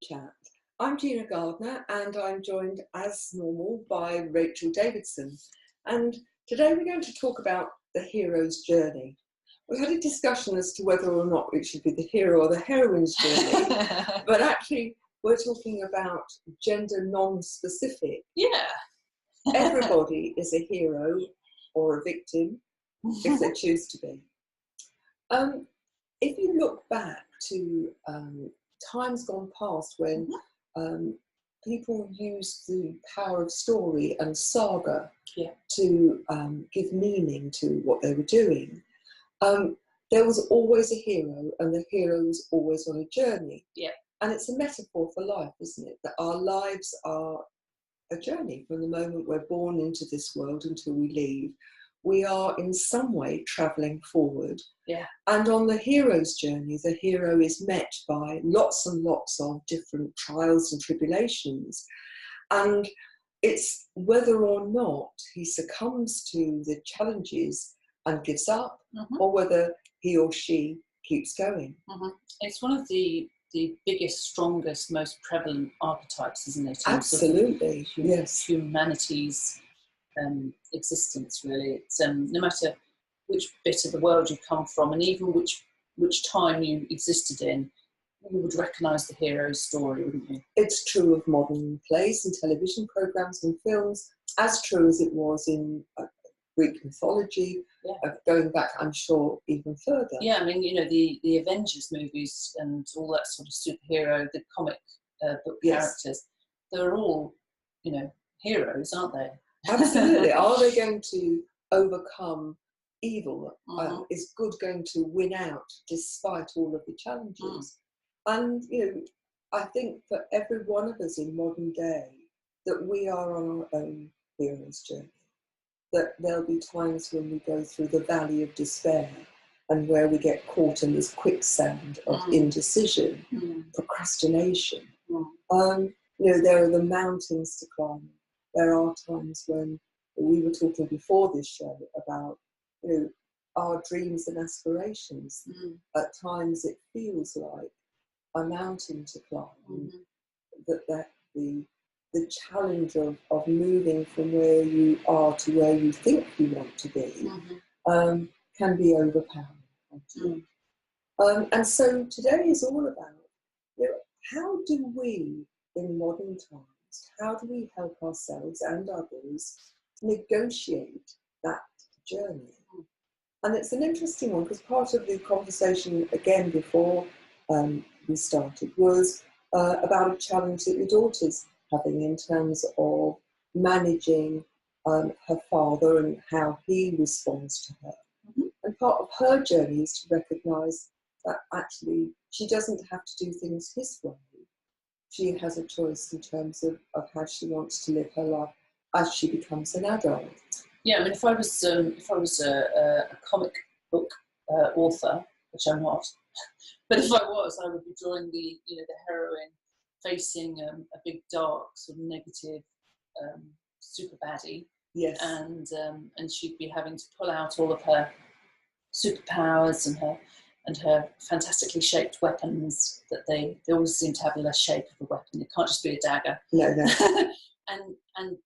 Chat. I'm Gina Gardner and I'm joined as normal by Rachel Davidson. And today we're going to talk about the hero's journey. We had a discussion as to whether or not it should be the hero or the heroine's journey, but actually we're talking about gender non-specific. Yeah. Everybody is a hero or a victim if they choose to be. If you look back to times gone past when people used the power of story and saga to give meaning to what they were doing, there was always a hero, and the hero was always on a journey. Yeah. And it's a metaphor for life, isn't it? That our lives are a journey from the moment we're born into this world until we leave. We are in some way travelling forward. Yeah. And on the hero's journey, the hero is met by lots and lots of different trials and tribulations. And it's whether or not he succumbs to the challenges and gives up, or whether he or she keeps going. It's one of the biggest, strongest, most prevalent archetypes, isn't it? Absolutely, yes. Humanity's existence, really. It's no matter which bit of the world you come from, and even which time you existed in, you would recognise the hero's story, wouldn't you? It's true of modern plays and television programmes and films, as true as it was in Greek mythology, going back, I'm sure, even further. Yeah, I mean, you know, the Avengers movies and all that sort of superhero, the comic book characters, they're all, you know, heroes, aren't they? Absolutely. Are they going to overcome evil? Is good going to win out despite all of the challenges? And, you know, I think for every one of us in modern day that we are on our own hero's journey. That there'll be times when we go through the valley of despair and where we get caught in this quicksand of indecision, procrastination. You know, there are the mountains to climb. There are times when we were talking before this show about, you know, our dreams and aspirations. At times it feels like a mountain to climb, that the challenge of moving from where you are to where you think you want to be can be overpowering. And so today is all about, you know, how do we, in modern times, how do we help ourselves and others negotiate that journey? And it's an interesting one, because part of the conversation, again, before we started, was about a challenge that your daughter's having in terms of managing her father and how he responds to her. And part of her journey is to recognise that actually she doesn't have to do things his way. She has a choice in terms of how she wants to live her life as she becomes an adult. Yeah, I mean, if I was a comic book author, which I'm not, but if I was, I would be drawing the heroine facing a big, dark, sort of negative super baddie. Yes. And she'd be having to pull out all of her superpowers and her fantastically shaped weapons, that they always seem to have the shape of a weapon. It can't just be a dagger. No. and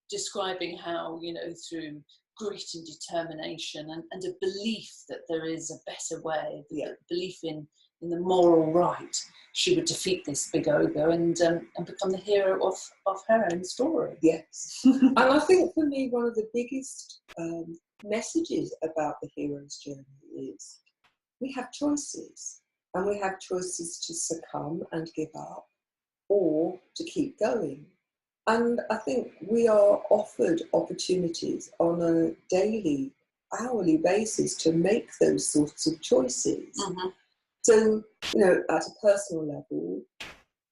describing how, you know, through grit and determination and a belief that there is a better way, belief in the moral right, she would defeat this big ogre and become the hero of her own story. Yes. And I think for me, one of the biggest messages about the hero's journey is we have choices, and we have choices to succumb and give up, or to keep going. And I think we are offered opportunities on a daily, hourly basis to make those sorts of choices. So, you know, at a personal level,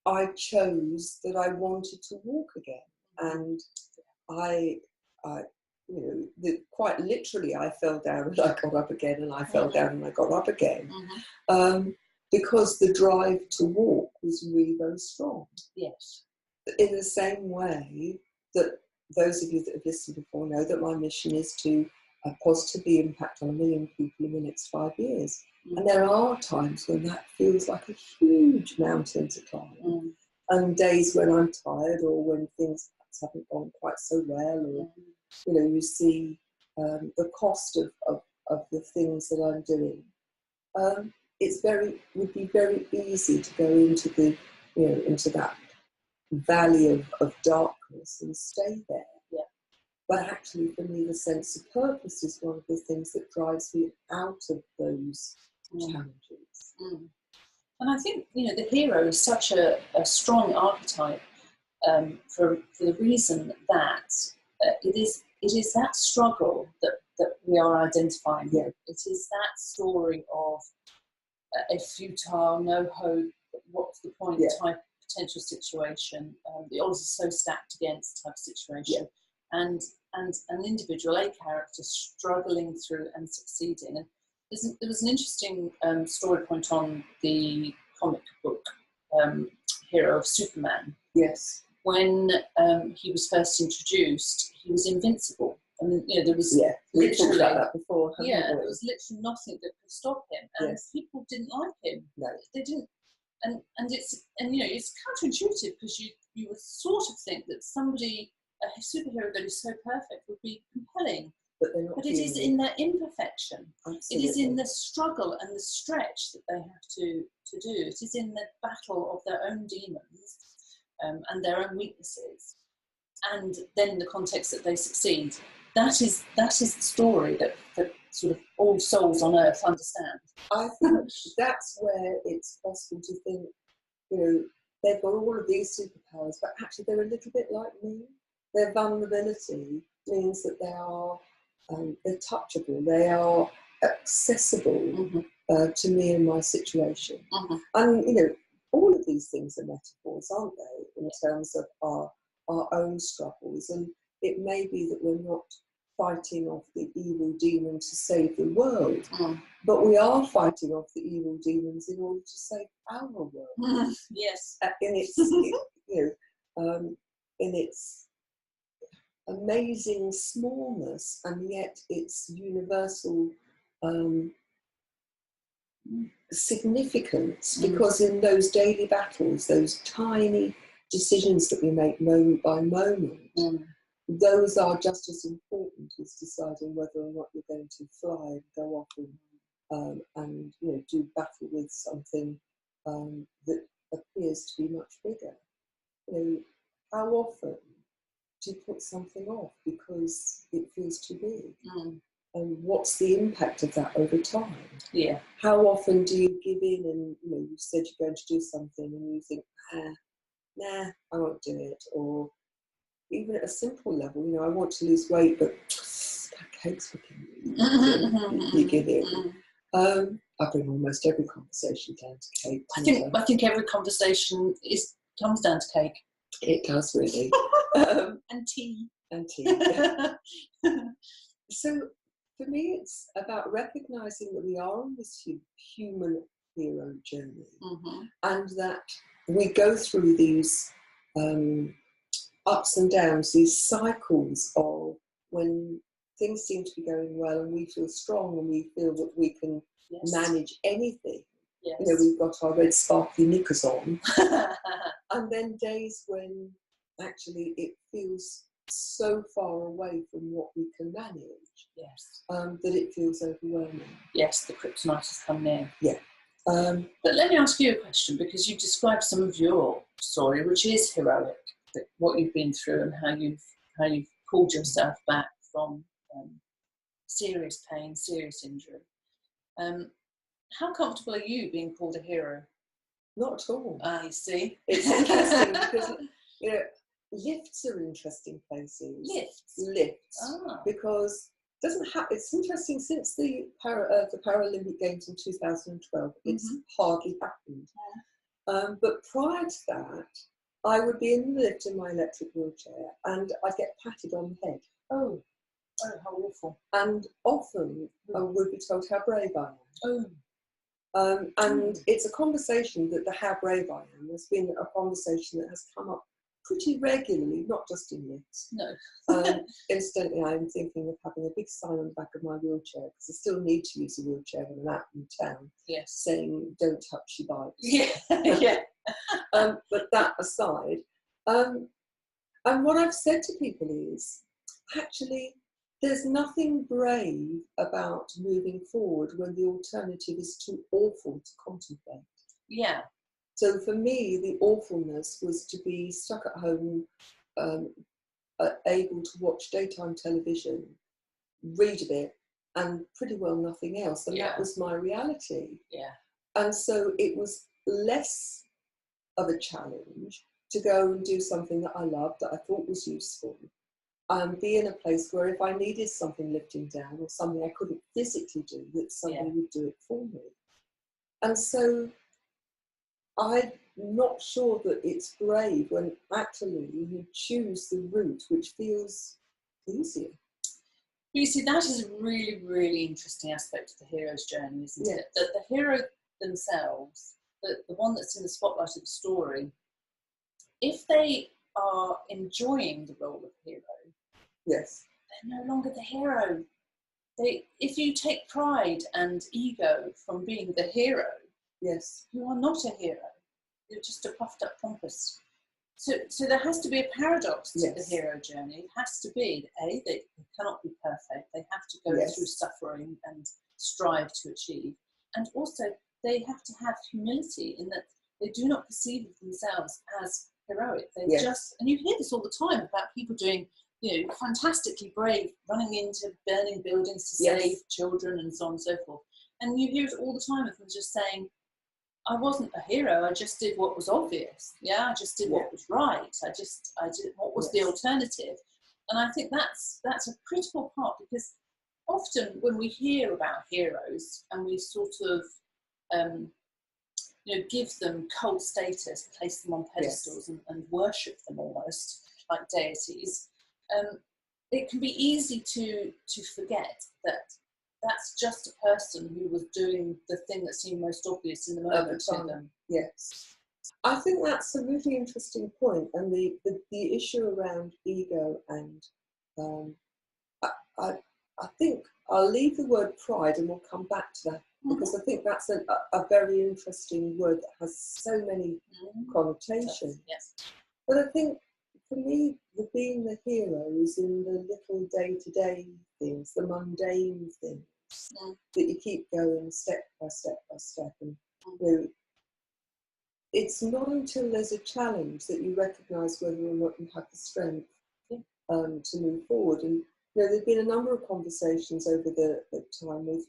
I chose that I wanted to walk again. And I you know, quite literally, I fell down and I got up again, and I fell down and I got up again. Because the drive to walk was really very strong. Yes. In the same way that those of you that have listened before know that my mission is to positively impact on 1 million people in the next 5 years. And there are times when that feels like a huge mountain to climb. And days when I'm tired, or when things haven't gone quite so well, or you see the cost of the things that I'm doing. Would be very easy to go into into that valley of darkness and stay there. Yeah. But actually, for me, the sense of purpose is one of the things that drives me out of those challenges. And I think the hero is such a strong archetype for the reason that it is that struggle that we are identifying. Yeah. It is that story of a futile, no hope, what's the point type potential situation. The odds are so stacked against type of situation, and an individual, a character struggling through and succeeding. And there was an interesting story point on the comic book hero of Superman. Yes. When he was first introduced, he was invincible. I mean, there was we talked about that before. There was literally nothing that could stop him, and people didn't like him. No, they didn't. And it's counterintuitive, because you would sort of think that a superhero that is so perfect would be compelling, but they're not. But it is in their imperfection. Absolutely. It is in the struggle and the stretch that they have to do. It is in the battle of their own demons and their own weaknesses, and then in the context that they succeed. That is the story that sort of all souls on earth understand. I think that's where it's possible to think, they've got all of these superpowers, but actually they're a little bit like me. Their vulnerability means that they are they're touchable, they are accessible to me and my situation. And all of these things are metaphors, aren't they, in terms of our own struggles. And it may be that we're not fighting off the evil demon to save the world, but we are fighting off the evil demons in order to save our world. Yes. In its amazing smallness, and yet its universal significance, because in those daily battles, those tiny decisions that we make moment by moment, those are just as important as deciding whether or not you're going to fly and go off and do battle with something that appears to be much bigger. How often do you put something off because it feels too big? And what's the impact of that over time? Yeah. How often do you give in and you said you're going to do something and you think, nah, I won't do it? Or even at a simple level, I want to lose weight, but that cake's looking you give in. I bring almost every conversation down to cake. I think every conversation comes down to cake. It does, really. And tea. And tea. So for me, it's about recognising that we are on this human hero journey, and that we go through these ups and downs, these cycles of when things seem to be going well and we feel strong and we feel that we can manage anything. Yes. We've got our red sparkly knickers on. And then days when actually it feels so far away from what we can manage, that it feels overwhelming. Yes, the kryptonite has come near. Yeah. But let me ask you a question, because you described some of your story, which is heroic, what you've been through and how you've pulled yourself back from serious pain, serious injury. How comfortable are you being called a hero? Not at all. I see. It's interesting because lifts are interesting places. Lifts. Because it's interesting, since the Paralympic Games in 2012, it's hardly happened. But prior to that, I would be in the lift in my electric wheelchair and I'd get patted on the head. Oh, how awful. And often I would be told how brave I am. And it's a conversation that the how brave I am has been a conversation that has come up pretty regularly, not just in lifts. No. Incidentally, I'm thinking of having a big sign on the back of my wheelchair, because I still need to use a wheelchair when I'm out in town, saying, don't touch your bike. Yeah. But that aside, and what I've said to people is, actually, there's nothing brave about moving forward when the alternative is too awful to contemplate. Yeah. So for me, the awfulness was to be stuck at home, able to watch daytime television, read a bit, and pretty well nothing else. And that was my reality. Yeah. And so it was less of a challenge to go and do something that I loved, that I thought was useful, and be in a place where if I needed something lifting down or something I couldn't physically do, that somebody would do it for me. And so I'm not sure that it's brave when actually you choose the route which feels easier. You see, that is a really, really interesting aspect of the hero's journey, isn't it? That the hero themselves, the one that's in the spotlight of the story, if they are enjoying the role of hero, yes, they're no longer the hero. If you take pride and ego from being the hero, yes, you are not a hero. You're just a puffed up pompous. So there has to be a paradox to the hero journey. It has to be, they cannot be perfect. They have to go through suffering and strive to achieve. And also, they have to have humility in that they do not perceive themselves as heroic. They're just, and you hear this all the time about people doing, fantastically brave, running into burning buildings to save children and so on and so forth. And you hear it all the time of them just saying, I wasn't a hero, I just did what was obvious. I just did what was right. I did what was the alternative. And I think that's a critical part, because often when we hear about heroes and we sort of give them cult status, place them on pedestals and worship them almost like deities, it can be easy to forget that that's just a person who was doing the thing that seemed most obvious in the moment to them. Yes. I think that's a really interesting point, and the issue around ego, and I think I'll leave the word pride and we'll come back to that, because I think that's a very interesting word that has so many connotations. Yes. But I think for me, being the hero is in the little day-to-day things, the mundane things. That you keep going step by step by step, and it's not until there's a challenge that you recognise whether or not you have the strength to move forward. And there've been a number of conversations over the time with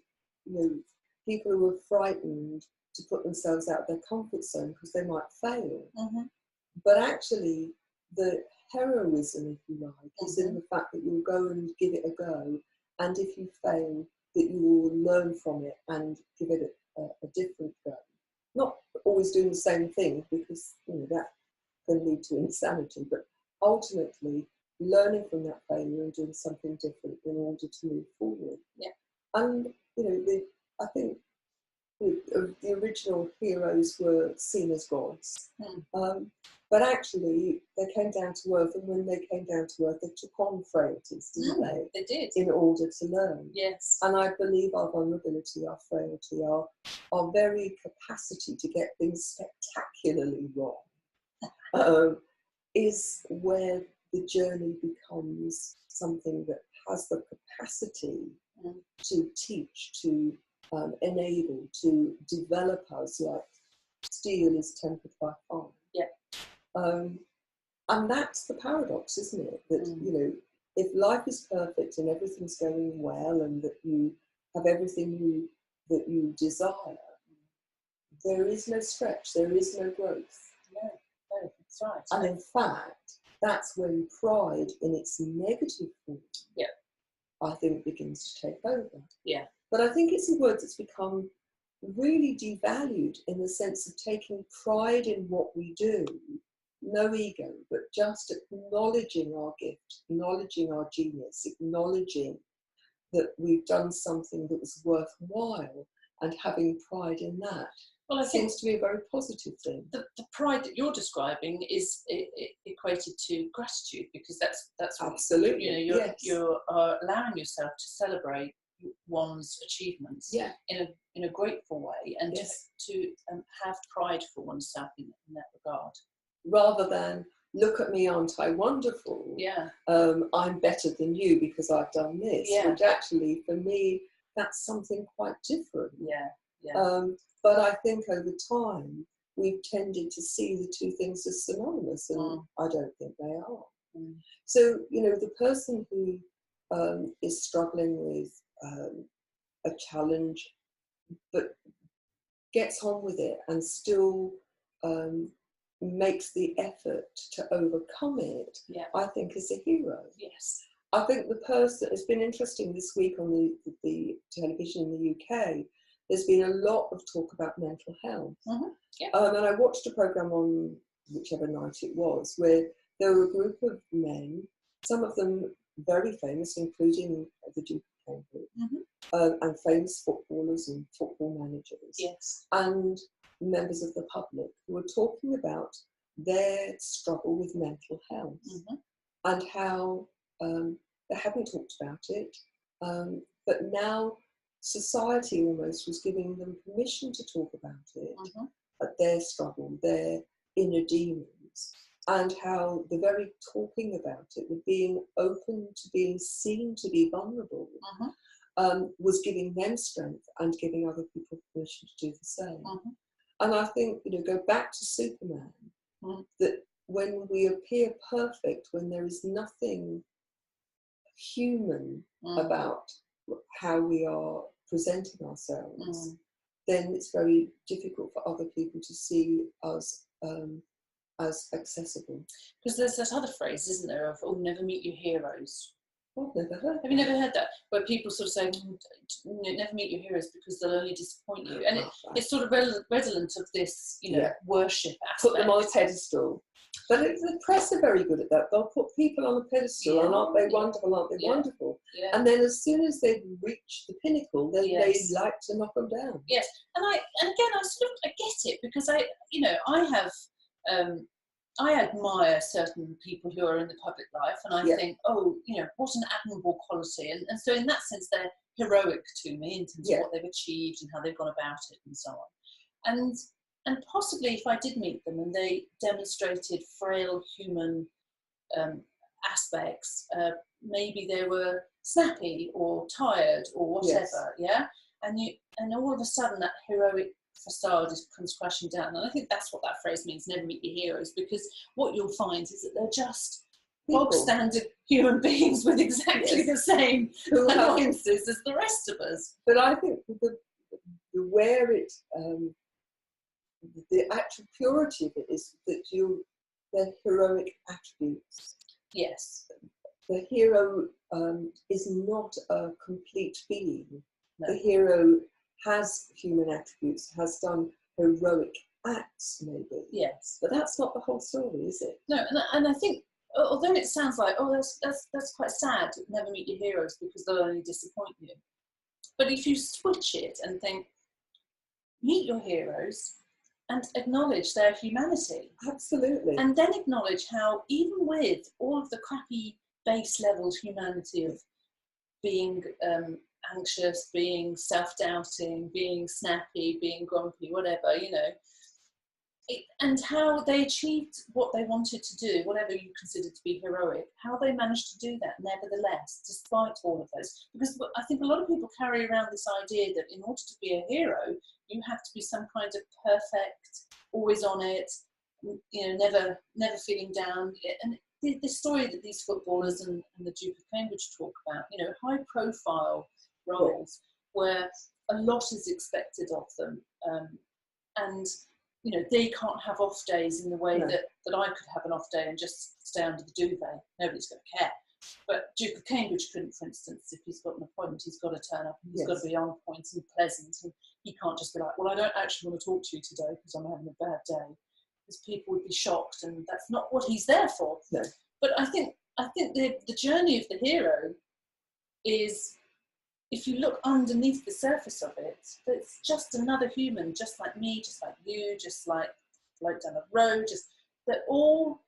people who were frightened to put themselves out of their comfort zone because they might fail. But actually, the heroism, if you like, is in the fact that you'll go and give it a go, and if you fail, that you will learn from it and give it a different go. Not always doing the same thing, because that can lead to insanity, but ultimately learning from that failure and doing something different in order to move forward. And I think the original heroes were seen as gods, but actually they came down to earth, and when they came down to earth, they took on frailties, didn't they? They did. In order to learn. Yes. And I believe our vulnerability, our frailty, our very capacity to get things spectacularly wrong is where the journey becomes something that has the capacity to teach, to enable, to develop us like steel is tempered by fire. And that's the paradox, isn't it? That, if life is perfect and everything's going well and that you have everything that you desire, there is no stretch, there is no growth. No, that's right. And in fact, that's when pride in its negative form, I think, begins to take over. But I think it's a word that's become really devalued in the sense of taking pride in what we do. No ego, but just acknowledging our gift, acknowledging our genius, acknowledging that we've done something that was worthwhile, and having pride in that. Well, I think seems to be a very positive thing. The pride that you're describing is equated to gratitude, because that's absolutely what, you're allowing yourself to celebrate one's achievements Yeah. in a grateful way, and Yes. to have pride for oneself in that regard. Rather than, look at me, aren't I wonderful? Yeah. I'm better than you because I've done this. Yeah. Which actually, for me, that's something quite different. Yeah. Yeah. But I think over time, we've tended to see the two things as synonymous, and I don't think they are. So, the person who is struggling with a challenge, but gets on with it and still makes the effort to overcome it, I think is a hero. Yes. I think the person, it's been interesting this week on the television in the UK, there's been a lot of talk about mental health. Yeah. And I watched a programme on whichever night it was, where there were a group of men, some of them very famous, including the Duke of Cambridge, and famous footballers and football managers, yes, and members of the public, who were talking about their struggle with mental health, and how they hadn't talked about it, but now society almost was giving them permission to talk about it, their struggle, their inner demons, and how the very talking about it, the being open to being seen to be vulnerable, was giving them strength and giving other people permission to do the same. And I think, go back to Superman, that when we appear perfect, when there is nothing human about how we are presenting ourselves, then it's very difficult for other people to see us as accessible. Because there's that other phrase, isn't there, of, never meet your heroes. I've never heard. Have you never heard that? Where people sort of say, never meet your heroes because they'll only disappoint you. And it's sort of redolent of this, worship aspect. Put them on a pedestal. But the press are very good at that. They'll put people on a pedestal, and aren't they wonderful, aren't they wonderful? Yeah. And then as soon as they reach the pinnacle, then they like to knock them down. Yes, and again, I get it, because I admire certain people who are in the public life, and I think, what an admirable quality. And so in that sense, they're heroic to me in terms of what they've achieved and how they've gone about it and so on. And possibly if I did meet them and they demonstrated frail human aspects, maybe they were snappy or tired or whatever, and all of a sudden that heroic facade comes crashing down. And I think that's what that phrase means, never meet your heroes, because what you'll find is that they're just bog standard human beings with exactly the same annoyances as the rest of us. But I think where it the actual purity of it is that they're heroic attributes. Yes. The hero is not a complete being. No. The hero has human attributes, has done heroic acts, maybe. Yes. But that's not the whole story, is it? No, and I think, although it sounds like, that's quite sad, never meet your heroes because they'll only disappoint you. But if you switch it and think, meet your heroes and acknowledge their humanity. Absolutely. And then acknowledge how, even with all of the crappy base level humanity of being anxious, being self-doubting, being snappy, being grumpy, whatever, and how they achieved what they wanted to do, whatever you consider to be heroic, how they managed to do that nevertheless, despite all of those. Because I think a lot of people carry around this idea that in order to be a hero, you have to be some kind of perfect, always on it, never feeling down. And the story that these footballers and the Duke of Cambridge talk about, high profile roles where a lot is expected of them, and they can't have off days in the way that I could have an off day and just stay under the duvet. Nobody's going to care. But Duke of Cambridge couldn't, for instance, if he's got an appointment, he's got to turn up and he's got to be on point and pleasant, and he can't just be like, well, I don't actually want to talk to you today because I'm having a bad day, because people would be shocked, and that's not what he's there for. No. But I think the journey of the hero is, if you look underneath the surface of it, it's just another human, just like me, just like you, just like down the road. They're all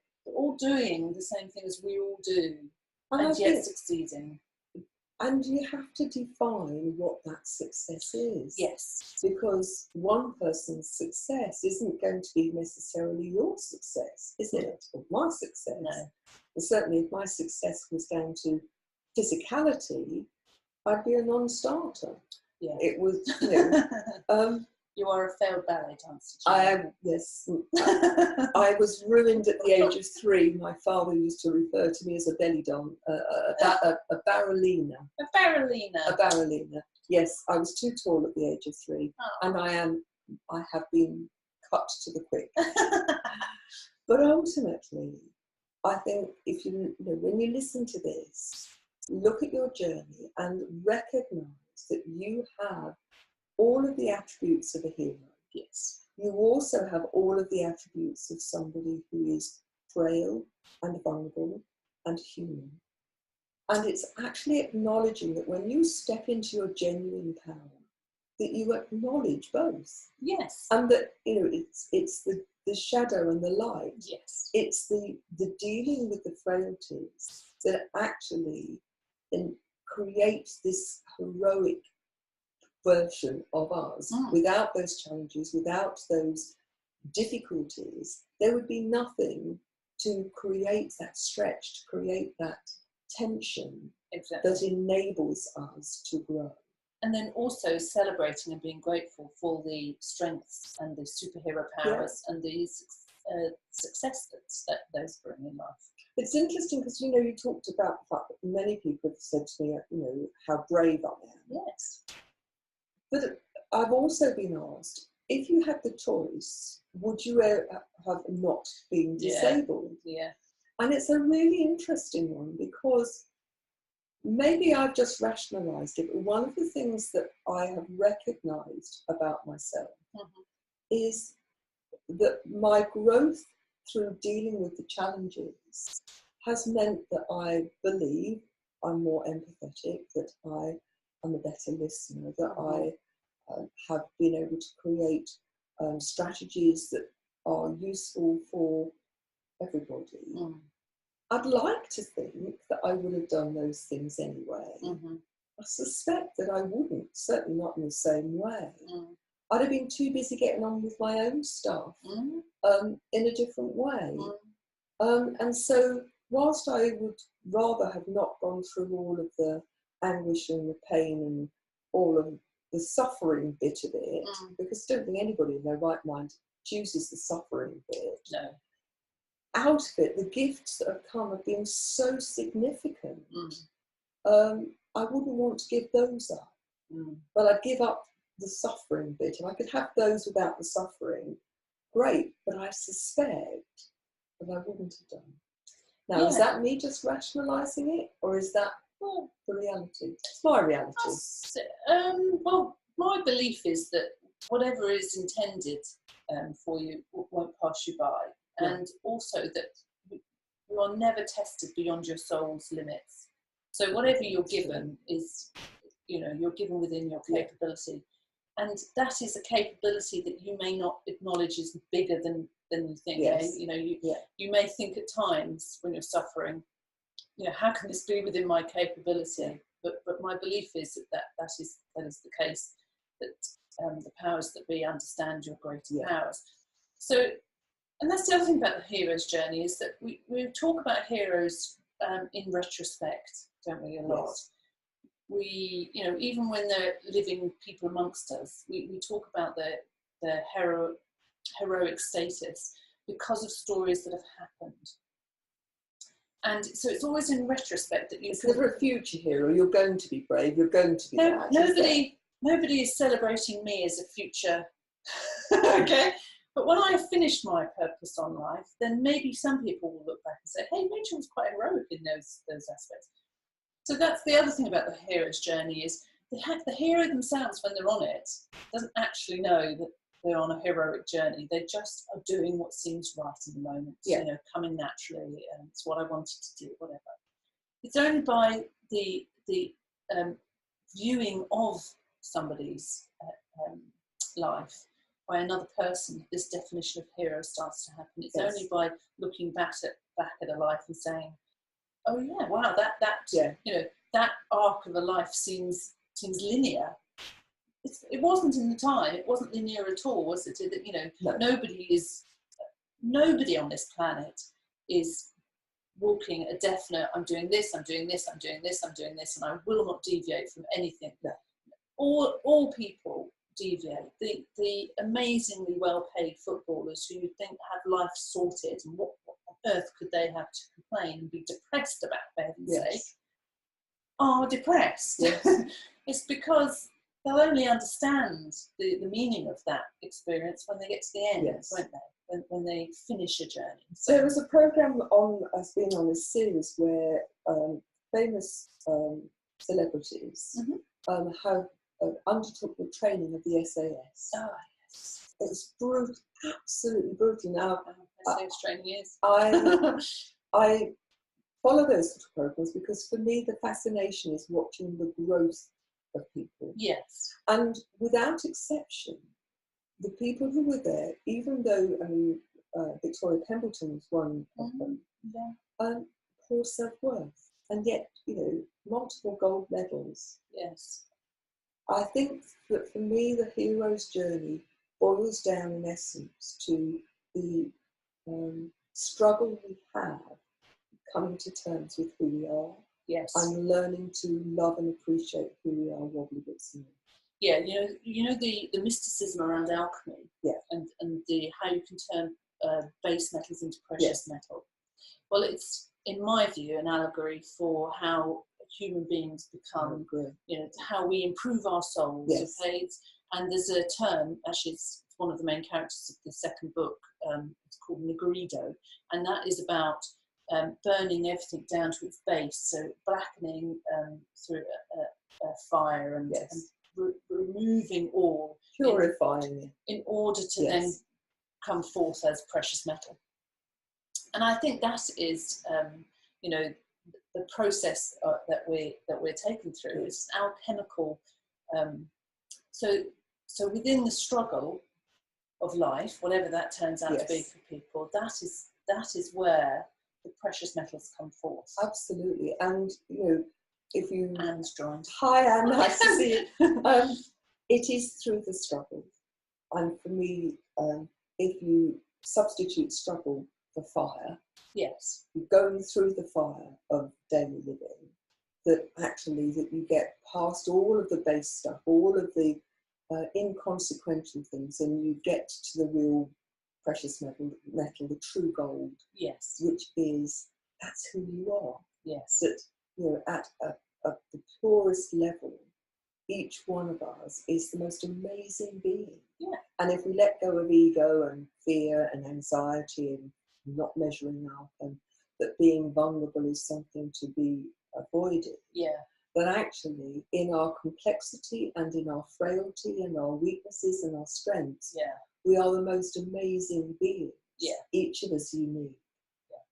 doing the same thing as we all do, and yet succeeding. And you have to define what that success is. Yes. Because one person's success isn't going to be necessarily your success, is it? Or my success. No. And certainly if my success was down to physicality, I'd be a non-starter. Yeah. It was, you are a failed ballet dancer. I am, yes. I was ruined at the age of 3. My father used to refer to me as a belly dancer, a barrelina. A barrelina. A barrelina. Yes, I was too tall at the age of 3, and I have been cut to the quick. But ultimately, I think if when you listen to this, look at your journey and recognise that you have all of the attributes of a hero. Yes. You also have all of the attributes of somebody who is frail and vulnerable and human. And it's actually acknowledging that when you step into your genuine power, that you acknowledge both. Yes. And that, it's the shadow and the light. Yes. It's the dealing with the frailties that actually create this heroic version of us. Without those challenges, without those difficulties, there would be nothing to create that stretch, to create that tension that enables us to grow. And then also celebrating and being grateful for the strengths and the superhero powers and the success that those bring in life. It's interesting because, you talked about the fact that many people have said to me, how brave I am. Yes. But I've also been asked, if you had the choice, would you have not been disabled? Yeah. And it's a really interesting one because maybe I've just rationalised it, but one of the things that I have recognised about myself is that my growth through dealing with the challenges has meant that I believe I'm more empathetic, that I am a better listener, that I have been able to create strategies that are useful for everybody. I'd like to think that I would have done those things anyway. I suspect that I wouldn't, certainly not in the same way. I'd have been too busy getting on with my own stuff in a different way. And so whilst I would rather have not gone through all of the anguish and the pain and all of the suffering bit of it, because I don't think anybody in their right mind chooses the suffering bit. No. Out of it, the gifts that have come have been so significant. I wouldn't want to give those up. But I'd give up the suffering bit. If I could have those without the suffering, great. But I suspect that I wouldn't have done. Now, is that me just rationalising it, or is that the reality? It's my reality. Well, my belief is that whatever is intended for you won't pass you by. And also that you are never tested beyond your soul's limits. So whatever you're given is, you're given within your capability. And that is a capability that you may not acknowledge is bigger than you think. Yes. You may think at times when you're suffering, how can this be within my capability? But my belief is that is the case, that the powers that be understand your greater powers. So, and that's the other thing about the hero's journey, is that we talk about heroes in retrospect, don't we, a lot. Yes. We, even when they're living people amongst us, we talk about their heroic status because of stories that have happened. And so it's always in retrospect that it's never a future hero. You're going to be brave. You're going to be that. Nobody is celebrating me as a future. Okay. But when I finish my purpose on life, then maybe some people will look back and say, hey, Rachel was quite heroic in those aspects. So that's the other thing about the hero's journey, is the hero themselves, when they're on it, doesn't actually know that they're on a heroic journey. They just are doing what seems right in the moment, coming naturally, and it's what I wanted to do, whatever. It's only by the viewing of somebody's life by another person, this definition of hero starts to happen. It's only by looking back at a life and saying, Oh yeah, wow, that Yeah. you know, that arc of a life seems linear. It wasn't in the time. It wasn't linear at all, was it? You know, No. nobody on this planet is walking a definite, I'm doing this, I'm doing this, I'm doing this, I'm doing this, and I will not deviate from anything. No. All people deviate. The amazingly well-paid footballers who you think have life sorted, and what on earth could they have to complain and be depressed about, for heaven's sake, are depressed. Yes. It's because they'll only understand the meaning of that experience when they get to the end, Yes. won't they? When they finish a journey. So there was a program has been on a series where famous celebrities have undertook the training of the SAS. Oh, yes. It was brutal, absolutely brutal. Now, SAS training is. I follow those sort of programs because for me the fascination is watching the growth of people. Yes. And without exception, the people who were there, even though Victoria Pemberton was one of them, poor self-worth, and yet, you know, multiple gold medals. Yes. I think that for me, the hero's journey boils down in essence to the struggle we have coming to terms with who we are. Yes. And learning to love and appreciate who we are, wobbly bits and yeah, you know the mysticism around alchemy, and the how you can turn base metals into precious metal. Well, it's in my view an allegory for how human beings become, you know, how we improve our souls. Okay, and there's a term, actually, it's one of the main characters of the second book. It's called Negrido, and that is about burning everything down to its base, so blackening through a fire and removing all, purifying in order to then come forth as precious metal. And I think that is, you know, the process that we're taken through. It's alchemical. So within the struggle of life, whatever that turns out to be for people, that is where the precious metals come forth. Absolutely. And you know, if you Anne's joined. Hi Anne, nice to see you. It is through the struggle, and for me, if you substitute struggle for fire, you're going through the fire of daily living, that actually that you get past all of the base stuff, all of the inconsequential things, and you get to the real precious metal, the true gold, which is, that's who you are. That, you know, at the purest level, each one of us is the most amazing being. And if we let go of ego and fear and anxiety and not measuring up, and that being vulnerable is something to be avoided, then actually in our complexity and in our frailty and our weaknesses and our strengths, we are the most amazing beings, each of us unique.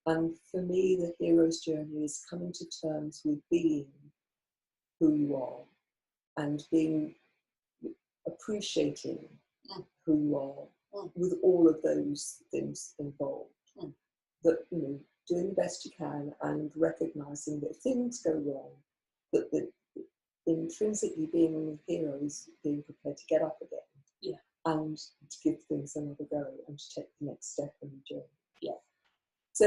And for me, the hero's journey is coming to terms with being who you are and appreciating who you are with all of those things involved. That, you know, doing the best you can and recognizing that if things go wrong, that intrinsically being a hero is being prepared to get up again and to give things another go and to take the next step in the journey. So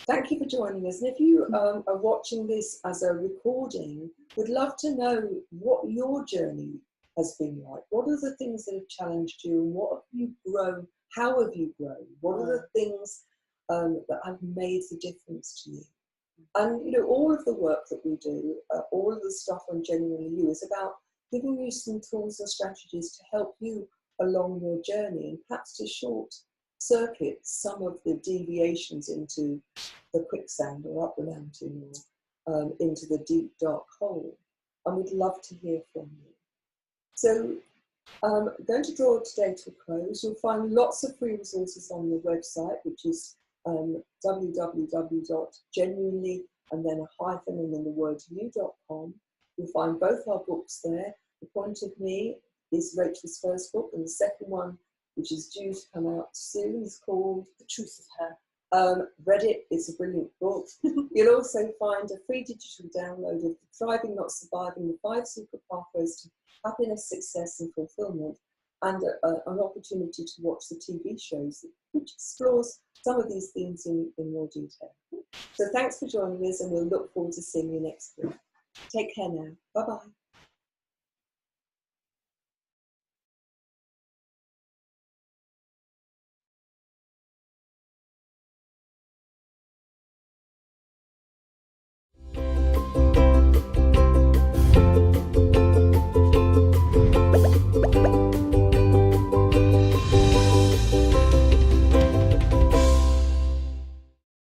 thank you for joining us. And if you are watching this as a recording, would love to know what your journey has been like. What are the things that have challenged you, and what have you grown? How have you grown? What are the things that have made the difference to you? And, you know, all of the work that we do, all of the stuff on Genuinely You is about giving you some tools and strategies to help you along your journey, and perhaps to short circuit some of the deviations into the quicksand or up the mountain or into the deep dark hole. And we'd love to hear from you. So I'm going to draw today to a close. You'll find lots of free resources on the website, which is www.genuinely and then a hyphen and then the word you.com. You'll find both our books there. The Point of Me is Rachel's first book, and the second one, which is due to come out soon, is called The Truth of Her. Read it, it's a brilliant book. You'll also find a free digital download of Thriving Not Surviving, the 5 Secret Pathways to Happiness, Success and Fulfillment, and an opportunity to watch the TV shows, which explores some of these themes in more detail. So thanks for joining us, and we'll look forward to seeing you next week. Take care now. Bye-bye.